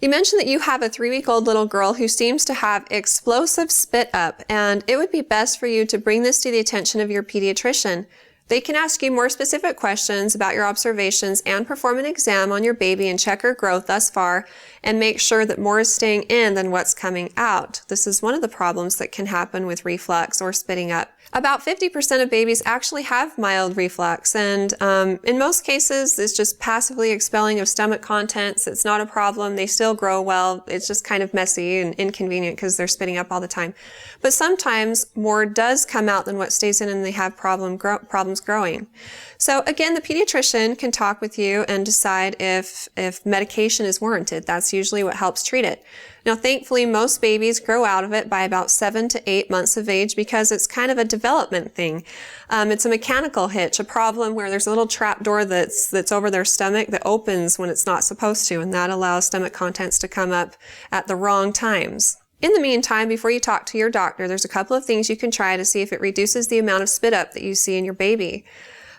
You mentioned that you have a 3-week-old little girl who seems to have explosive spit up, and it would be best for you to bring this to the attention of your pediatrician. They can ask you more specific questions about your observations and perform an exam on your baby and check her growth thus far and make sure that more is staying in than what's coming out. This is one of the problems that can happen with reflux or spitting up. About 50% of babies actually have mild reflux, and in most cases it's just passively expelling of stomach contents. It's not a problem. They still grow well. It's just kind of messy and inconvenient because they're spitting up all the time. But sometimes more does come out than what stays in, and they have problems growing. So again, the pediatrician can talk with you and decide if medication is warranted. That's usually what helps treat it. Now, thankfully, most babies grow out of it by about 7 to 8 months of age because it's kind of a development thing. It's a mechanical hitch, a problem where there's a little trap door that's over their stomach that opens when it's not supposed to, and that allows stomach contents to come up at the wrong times. In the meantime, before you talk to your doctor, there's a couple of things you can try to see if it reduces the amount of spit up that you see in your baby.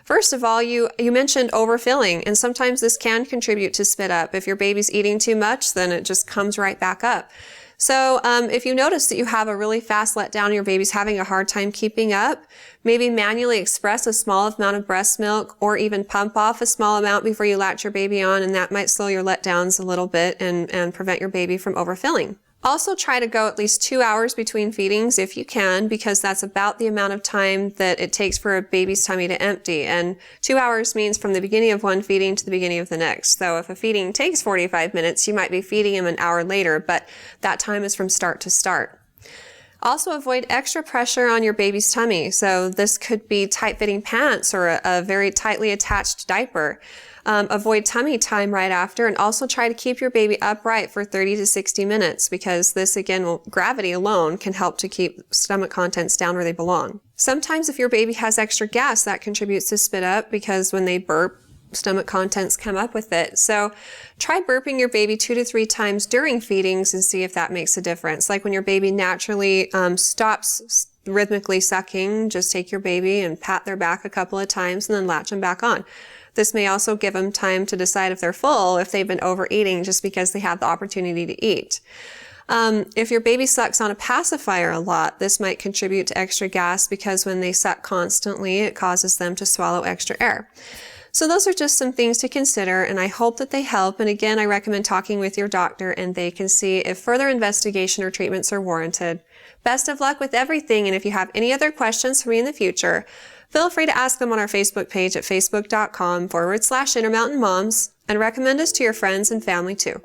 First of all, you mentioned overfilling, and sometimes this can contribute to spit up. If your baby's eating too much, then it just comes right back up. So if you notice that you have a really fast letdown, your baby's having a hard time keeping up, maybe manually express a small amount of breast milk or even pump off a small amount before you latch your baby on, and that might slow your letdowns a little bit and prevent your baby from overfilling. Also try to go at least 2 hours between feedings if you can, because that's about the amount of time that it takes for a baby's tummy to empty. And 2 hours means from the beginning of one feeding to the beginning of the next. So if a feeding takes 45 minutes, you might be feeding him an hour later, but that time is from start to start. Also avoid extra pressure on your baby's tummy. So this could be tight-fitting pants or a very tightly attached diaper. Avoid tummy time right after, and also try to keep your baby upright for 30 to 60 minutes because this, again, gravity alone can help to keep stomach contents down where they belong. Sometimes if your baby has extra gas, that contributes to spit up because when they burp, stomach contents come up with it. So try burping your baby 2 to 3 times during feedings and see if that makes a difference. Like when your baby naturally stops rhythmically sucking, just take your baby and pat their back a couple of times and then latch them back on. This may also give them time to decide if they're full, if they've been overeating just because they have the opportunity to eat. If your baby sucks on a pacifier a lot, this might contribute to extra gas because when they suck constantly, it causes them to swallow extra air. So those are just some things to consider, and I hope that they help. And again, I recommend talking with your doctor and they can see if further investigation or treatments are warranted. Best of luck with everything, and if you have any other questions for me in the future, feel free to ask them on our Facebook page at facebook.com/Intermountain Moms, and recommend us to your friends and family too.